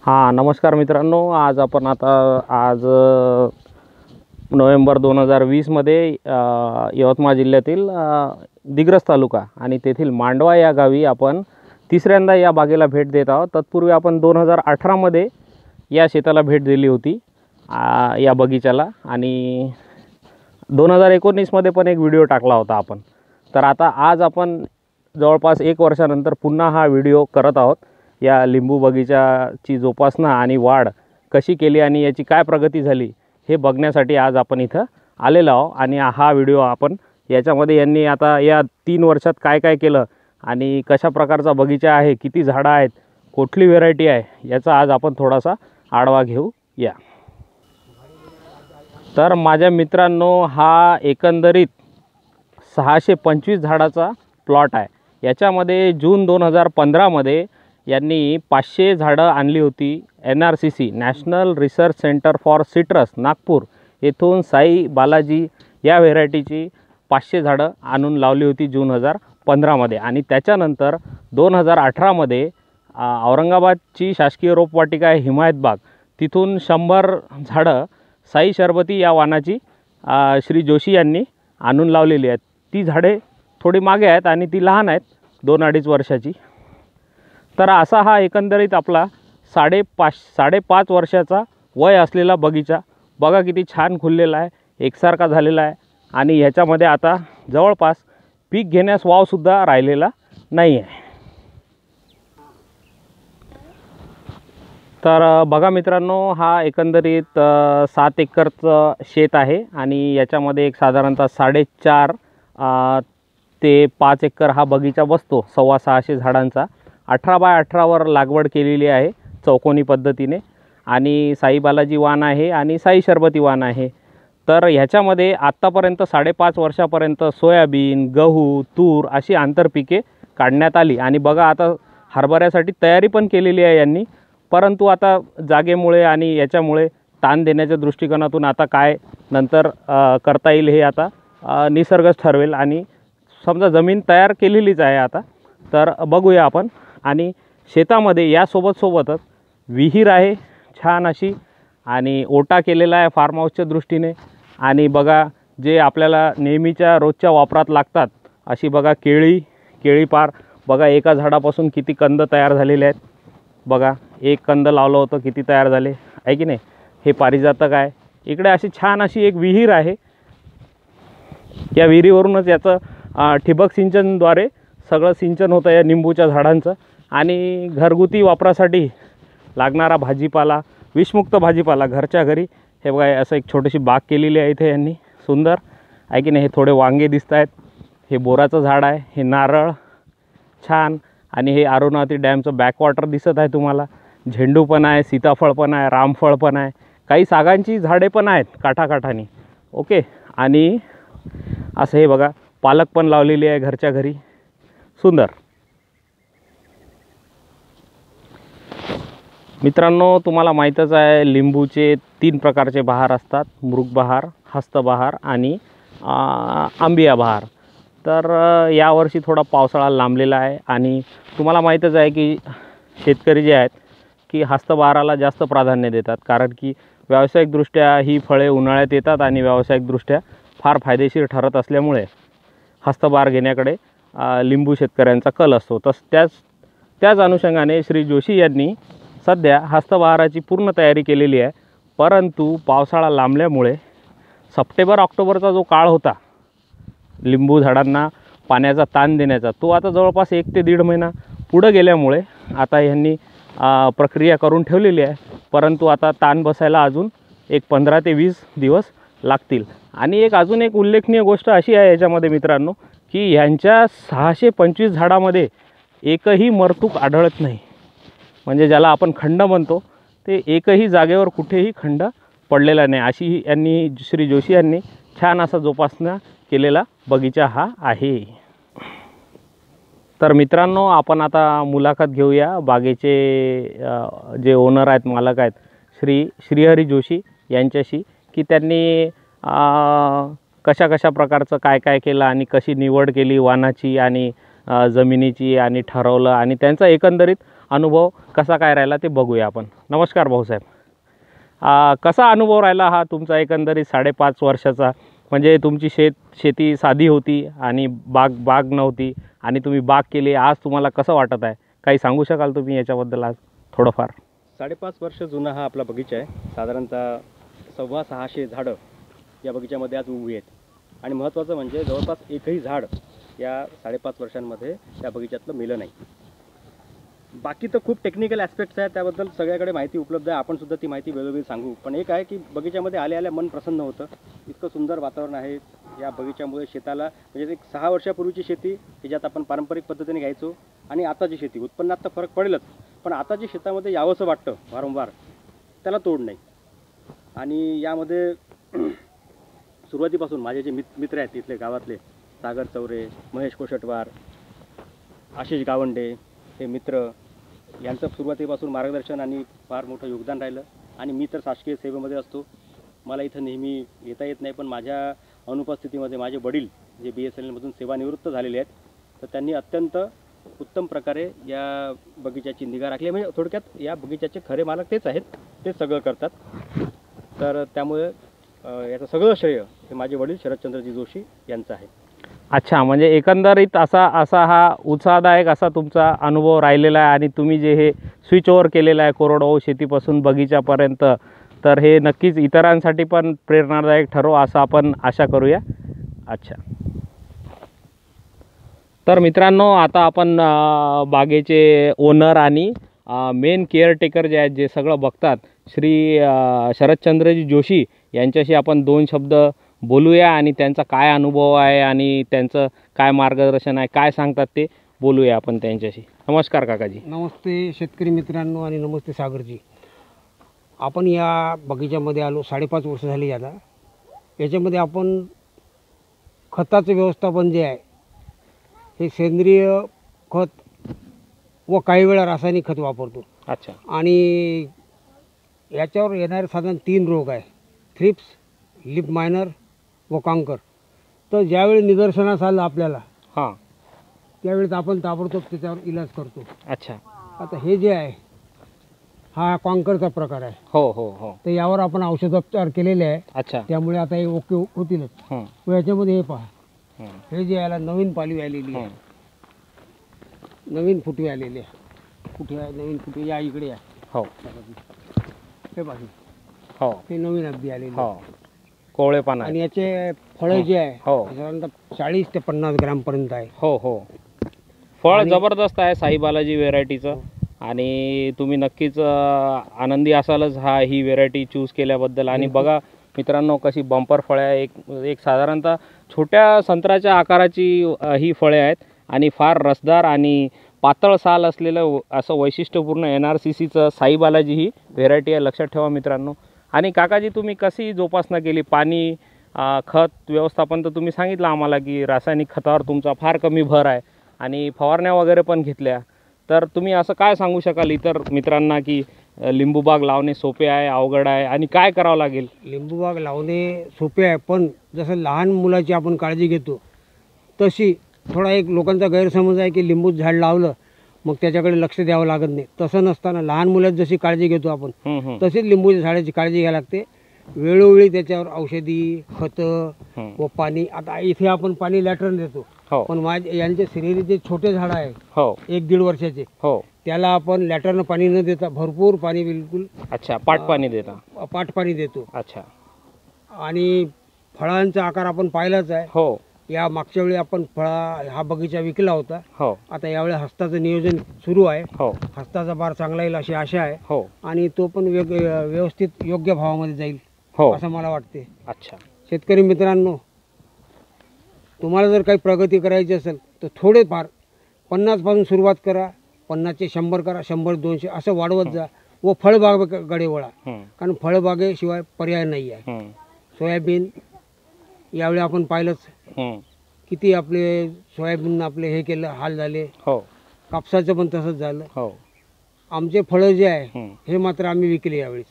हां, नमस्कार मित्रांनो. आज नोव्हेंबर 2020 मध्ये यवतमाळ जिल्ह्यातील दिग्रस तालुका आणि तेथील मांडवा या गावी आपण तिसऱ्यांदा या बागेला भेट देत आहोत. तत्पूर्वी आपण 2018 मध्ये या शेताला भेट दिली होती, या बगीचाला, आणि 2019 मध्ये पण एक व्हिडिओ टाकला होता आपण. तर आता आज आपण जवळपास 1 वर्षानंतर पुन्हा हा व्हिडिओ करत आहोत. या लिंबू बगीचाची जोपासना आणि वाढ कशी केली आणि याची काय प्रगती झाली हे बघण्यासाठी आज आपण इथं आलेलो आहोत. आणि हा व्हिडिओ आपण याच्यामध्ये यांनी आता या 3 वर्षात काय काय केलं आणि कशा प्रकारचा बगीचा आहे, किती झाडं आहेत, कुठली व्हेरायटी आहे, याचा आज आपण थोडासा आढावा घेऊ या. तर माझ्या मित्रांनो, हा एकंदरीत 625 झाडाचा प्लॉट आहे. याच्यामध्ये जून 2015 मध्ये यांनी 500 झाडं आणली होती. NRCC national research centre for citrus Nagpur येथून साई बालाजी या व्हेरायटीची 500 झाडं आणून लावली होती जून 2015 मध्ये. आणि त्याच्यानंतर 2018 मध्ये औरंगाबादची शासकीय रोपवाटिका आहे हिमायत बाग, तिथून 100 झाडं साई शरबती या वाणाची श्री जोशी यांनी आणून लावलेली आहेत. ती झाडे थोडी मागे आहेत आणि ती लहान आहेत, 2-2.5 वर्षाची. तर असा हा एकंदरीत आपला 5.5 वर्षाचा वय असलेला बगीचा बघा किती छान खुललेला आहे, एकसारखा झालेला आहे. आणि ह्याच्यामध्ये आता जवळपास पीक घेण्यास वावसुद्धा राहिलेला नाही आहे. तर बघा मित्रांनो, हा एकंदरीत 7 एकरचं शेत आहे आणि याच्यामध्ये एक साधारणतः 4.5 ते 5 एकर हा बगीचा बसतो. 650 झाडांचा 18 बाय 18 वर लागवड केलेली आहे चौकोनी पद्धतीने. आणि साई बालाजी वाण आहे आणि साई शरबती वाण आहे. तर ह्याच्यामध्ये आत्तापर्यंत 5.5 वर्षापर्यंत सोयाबीन, गहू, तूर अशी आंतरपिके काढण्यात आली. आणि बघा आता हरभऱ्यासाठी तयारी पण केलेली आहे यांनी. परंतु आता जागेमुळे आणि याच्यामुळे ताण देण्याच्या दृष्टिकोनातून आता काय नंतर करता येईल हे आता निसर्गच ठरवेल. आणि समजा जमीन तयार केलेलीच आहे आता, तर बघूया आपण. आणि शेतामध्ये यासोबतच विहीर आहे छान अशी, आणि ओटा केलेला आहे फार्म हाऊसच्या दृष्टीने. आणि बघा जे आपल्याला नेहमीच्या रोजच्या वापरात लागतात अशी बघा केळी पार बघा, एका झाडापासून किती कंद तयार झालेले आहेत. बघा एक कंद लावलं होतं, किती तयार झाले आहे की नाही. हे पारिजातक आहे. इकडे अशी छान अशी एक विहीर आहे. या विहिरीवरूनच याचं ठिबक सिंचनद्वारे सगळं सिंचन होतं या निंबूच्या झाडांचं. आणि घरगुती वापरासाठी लागणारा भाजीपाला, विषमुक्त भाजीपाला घरच्या घरी. हे बघा असं एक छोटीशी बाग केलेली आहे इथे यांनी, सुंदर आहे की नाही. हे थोडे वांगे दिसत आहेत, हे बोराचं झाड आहे, हे नारळ छान. आणि हे अरुणावती डॅमचं बॅकवॉटर दिसत आहे तुम्हाला. झेंडू पण आहे, सीताफळ पण आहे, रामफळ पण आहे, काही सागांची झाडे पण आहेत काठाकाठानी. ओके. आणि असं हे बघा पालक पण लावलेली आहे घरच्या घरी, सुंदर. मित्रांनो, तुम्हाला माहीतच आहे लिंबूचे 3 प्रकारचे बहार असतात: मृगबहार, हस्तबहार आणि आंबिया बहार. तर यावर्षी थोडा पावसाळा लांबलेला आहे. आणि तुम्हाला माहीतच आहे की शेतकरी जे आहेत की हस्तबहाराला जास्त प्राधान्य देतात, कारण की व्यावसायिकदृष्ट्या ही फळे उन्हाळ्यात येतात आणि व्यावसायिकदृष्ट्या फार फायदेशीर ठरत असल्यामुळे हस्तबहार घेण्याकडे लिंबू शेतकऱ्यांचा कल असतो. त्याच अनुषंगाने श्री जोशी यांनी सध्या हस्तबहाराची पूर्ण तयारी केलेली आहे. परंतु पावसाळा लांबल्यामुळे सप्टेंबर-ऑक्टोबरचा जो काळ होता लिंबू झाडांना पाण्याचा ताण देण्याचा, तो आता जवळपास 1 ते 1.5 महिना पुढं गेल्यामुळे आता यांनी प्रक्रिया करून ठेवलेली आहे. परंतु आता ताण बसायला अजून एक 15 ते 20 दिवस लागतील. आणि अजून एक उल्लेखनीय गोष्ट अशी आहे याच्यामध्ये मित्रांनो, की ह्यांच्या 625 झाडामध्ये एकही मरतूक आढळत नाही. म्हणजे ज्याला आपण खंड म्हणतो, ते एकही जागेवर कुठेही खंड पडलेला नाही. अशी यांनी श्री जोशी यांनी छान असा जोपासना केलेला बगीचा हा आहे. तर मित्रांनो, आपण आता मुलाखत घेऊया बागेचे जे ओनर आहेत, मालक आहेत, श्रीहरी जोशी यांच्याशी, की त्यांनी कशा प्रकारचं काय केलं आणि कशी निवड केली वाणाची आणि जमिनीची आणि ठरवलं, आणि त्यांचा एकंदरीत अनुभव कसा काय राहिला ते बघूया आपण. नमस्कार भाऊसाहेब. कसा अनुभव राहिला हा तुमचा एकंदरीत 5.5 वर्षाचा? म्हणजे तुमची शेती साधी होती आणि बाग नव्हती आणि तुम्ही बाग केली. आज तुम्हाला कसं वाटत आहे? काही सांगू शकाल तुम्ही याच्याबद्दल आज थोडंफार? 5.5 वर्ष जुना हा आपला बगीचा आहे. साधारणतः 650 झाडं या बगीच्यामध्ये आज उभी आहेत आणि महत्त्वाचं म्हणजे जवळपास एकही झाड या 5.5 वर्षांमध्ये या बगीच्यातलं मेलं नाही. बाकी तर खूप टेक्निकल ॲस्पेक्ट्स आहेत, त्याबद्दल सगळ्याकडे माहिती उपलब्ध आहे. आपण सुद्धा ती माहिती वेळोवेळी सांगू. पण एक आहे की बगीच्यामध्ये आल्या मन प्रसन्न होतं. इतकं सुंदर वातावरण आहे या बगीच्यामुळे. शेताला म्हणजे एक 6 वर्षापूर्वीची शेती की ज्यात आपण पारंपरिक पद्धतीने घ्यायचो आणि आताची शेती, उत्पन्नात तर फरक पडेलच, पण आताची शेतामध्ये यावंसं वाटतं वारंवार, त्याला तोड नाही. आणि यामध्ये सुरुवातीपासून माझे जे मित्र आहेत तिथले गावातले, सागर चौरे, महेश कोशटवार, आशिष गावंडे, हे मित्र, यांचं सुरुवातीपासून मार्गदर्शन आणि फार मोठं योगदान राहिलं. आणि मी तर शासकीय सेवेमध्ये असतो, मला इथं नेहमी येता येत नाही, पण माझ्या अनुपस्थितीमध्ये माझे वडील जे BSNL मधून सेवानिवृत्त झालेले आहेत, तर त्यांनी अत्यंत उत्तम प्रकारे या बगीच्याची निगा राखली. म्हणजे थोडक्यात या बगीच्याचे खरे मालक तेच आहेत, तेच सगळं करतात. तर त्यामुळे याचं सगळं श्रेय हे माझे वडील शरदचंद्रजी जोशी यांचं आहे. अच्छा, म्हणजे एकंदरीत असा हा उत्साहदायक असा तुमचा अनुभव राहिलेला आहे आणि तुम्ही जे हे स्विच ओव्हर केलेलं आहे कोरडवाहू शेतीपासून बगीच्यापर्यंत, तर हे नक्कीच इतरांसाठी पण प्रेरणादायक ठरो असं आपण आशा करूया. अच्छा, तर मित्रांनो, आता आपण बागेचे ओनर आणि मेन केअरटेकर जे आहेत, जे सगळं बघतात, श्री शरदचंद्रजी जोशी यांच्याशी आपण 2 शब्द बोलूया आणि त्यांचा काय अनुभव आहे आणि त्यांचं काय मार्गदर्शन आहे, काय सांगतात ते बोलूया आपण त्यांच्याशी. नमस्कार काकाजी. नमस्ते शेतकरी मित्रांनो आणि नमस्ते सागरजी. आपण या बगीच्यामध्ये आलो, 5.5 वर्ष झाली आता. याच्यामध्ये आपण खताचं व्यवस्थापन जे आहे हे सेंद्रिय खत व काही वेळा रासायनिक खत वापरतो. अच्छा. आणि याच्यावर येणारे साधारण 3 रोग आहे, थ्रिप्स, लिप मायनर व कांकर. तर ज्यावेळी निदर्शनास आलं आपल्याला हां, त्यावेळेस आपण ताबडतोब त्याच्यावर इलाज करतो. अच्छा. आता हे जे आहे हा कांकरचा प्रकार आहे. हो हो हो. तर यावर आपण औषधोपचार केलेले आहे. अच्छा. त्यामुळे आता हे ओके होतीलच. व याच्यामध्ये हे पहा, हे जे याला नवीन पालवी आलेली आहे, नवीन फुटवे आलेले आहे. कुठे आहे नवीन फुटवे? या इकडे आहे. हो, हे पाहिजे. हो, हे नवीन अगदी आलेले. हो, कोवळे पानं. आणि याचे फळं जे आहे हो, साधारणतः 40 ते 50 ग्रॅमपर्यंत आहे. हो हो. फळ जबरदस्त आहे साई बालाजी व्हेरायटीचं. आणि तुम्ही नक्कीच आनंदी असालच ही व्हेरायटी चूज केल्याबद्दल. आणि बघा मित्रांनो, कशी बंपर फळे आहे. एक साधारणतः छोट्या संत्र्याच्या आकाराची ही फळे आहेत आणि फार रसदार आणि पातळ साल असलेलं असं वैशिष्ट्यपूर्ण NRCCचं साई बालाजी ही व्हेरायटी आहे, लक्षात ठेवा मित्रांनो. आणि काकाजी, तुम्ही कशी जोपासना केली? पाणी, खत व्यवस्थापन तर तुम्ही सांगितलं आम्हाला की रासायनिक खतावर तुमचा फार कमी भर आहे आणि फवारण्या वगैरे पण घेतल्या. तर तुम्ही असं काय सांगू शकाल इतर मित्रांना की लिंबू बाग लावणे सोपे आहे, अवघड आहे आणि काय करावं लागेल? लिंबू बाग लावणे सोपे आहे, पण जसं लहान मुलाची आपण काळजी घेतो तशी थोडा एक लोकांचा गैरसमज आहे की लिंबू झाड लावलं मग त्याच्याकडे लक्ष द्यावं लागत नाही. तसं नसताना लहान मुलात जशी काळजी घेतो आपण तशीच लिंबूच्या झाडाची काळजी घ्यावी लागते. वेळोवेळी त्याच्यावर औषधी, खतं व पाणी. आता इथे आपण पाणी लॅटरन देतो, पण यांचे सिरियली जे छोटे झाड आहे 1-1.5 वर्षाचे, त्याला आपण लॅटरन पाणी न देता भरपूर पाणी, बिलकुल. अच्छा, पाट पाणी देता? पाट पाणी देतो. अच्छा. आणि फळांचा आकार आपण पाहिलाच आहे. हो. या मागच्या वेळी आपण हा बगीचा विकला होता. हो. आता यावेळी हस्ताचं नियोजन सुरू आहे. हो. हस्ताचा बार चांगला येईल अशी आशा आहे. हो. आणि तो पण व्यवस्थित योग्य भावामध्ये जाईल असं मला वाटते. अच्छा. शेतकरी मित्रांनो, तुम्हाला जर काही प्रगती करायची असेल तर थोडेफार 50 पासून सुरुवात करा, 50 चे 100 करा, 100 200 असं वाढवत जा व फळबागेकडे वळा. कारण फळबागेशिवाय पर्याय नाही आहे. सोयाबीन यावेळी आपण पाहिलंच किती आपले सोयाबीन आपले हे केलं, हाल झाले. कापसाचं पण तसंच झालं. आमचे फळं जे आहे हे मात्र आम्ही विकले यावेळी.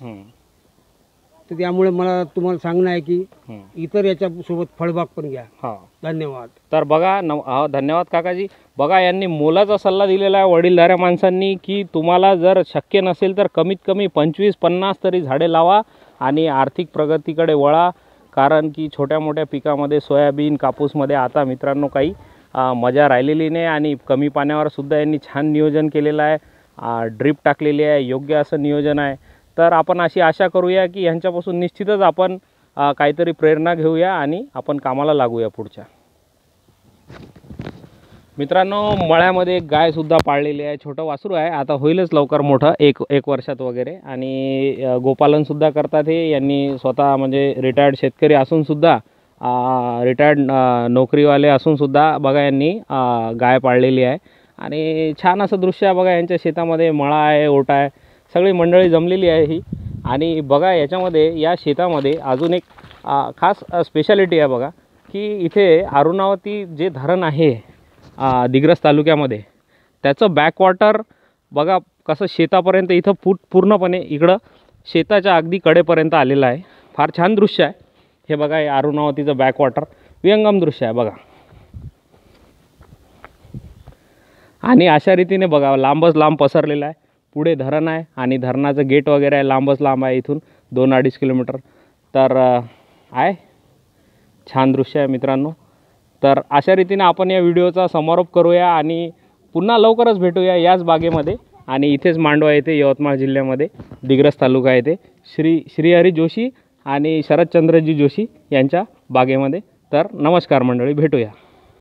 तर त्यामुळे मला तुम्हाला सांगणं आहे की इतर याच्यासोबत फळबाग पण घ्या. हां, धन्यवाद. तर बघा धन्यवाद काकाजी. बघा, यांनी मोलाचा सल्ला दिलेला आहे वडीलधाऱ्या माणसांनी की तुम्हाला जर शक्य नसेल तर कमीत कमी 25-50 तरी झाडे लावा आणि आर्थिक प्रगतीकडे वळा. कारण की छोट्या मोठ्या पिकामध्ये सोयाबीन कापूसमध्ये आता मित्रांनो काही मजा राहिलेली नाही आणि कमी पाण्यावर सुद्धा यांनी छान नियोजन केलेलं आहे. ड्रीप टाकलेली आहे, योग्य असं नियोजन आहे. तर आपण अशी आशा करूया की ह्यांच्यापासून निश्चितच आपण काहीतरी प्रेरणा घेऊया आणि आपण कामाला लागूया पुढच्या. मित्रांनो, मळ्यामध्ये एक गायसुद्धा पाळलेली आहे. छोटं वासरू आहे, आता होईलच लवकर मोठं एक वर्षात वगैरे. आणि गोपालनसुद्धा करतात हे. यांनी स्वतः म्हणजे रिटायर्ड शेतकरी असूनसुद्धा रिटायर्ड नोकरीवाले असूनसुद्धा बघा यांनी गाय पाळलेली आहे. आणि छान असं दृश्य आहे बघा. यांच्या शेतामध्ये मळा आहे, ओटा आहे, सगळी मंडळी जमलेली आहे ही. आणि बघा याच्यामध्ये या शेतामध्ये अजून एक खास स्पेशालिटी आहे बघा की इथे अरुणावती जे धरण आहे दिग्रस तालुक्यामध्ये, त्याचं बॅकवॉटर बघा कसं शेतापर्यंत इथं पूर्णपणे इकडं शेताच्या अगदी कडेपर्यंत आलेलं आहे. फार छान दृश्य आहे हे बघा. हे अरुणावतीचं बॅकवॉटर विहंगम दृश्य आहे बघा. आणि अशा रीतीने बघा लांबच लांब पसरलेलं आहे. पुढे धरण आहे आणि धरणाचं गेट वगैरे आहे, लांबच लांब आहे इथून 2-2.5 किलोमीटर. तर आहे छान दृश्य आहे मित्रांनो. तर अशा रीतीने आपण या व्हिडिओचा समारोप करूया आणि पुन्हा लवकरच भेटूया याच बागेमध्ये. आणि इथेच मांडवा येथे यवतमाळ जिल्ह्यामध्ये दिग्रस तालुका येथे श्रीहरी जोशी आणि शरदचंद्रजी जोशी यांच्या बागेमध्ये. तर नमस्कार मंडळी, भेटूया.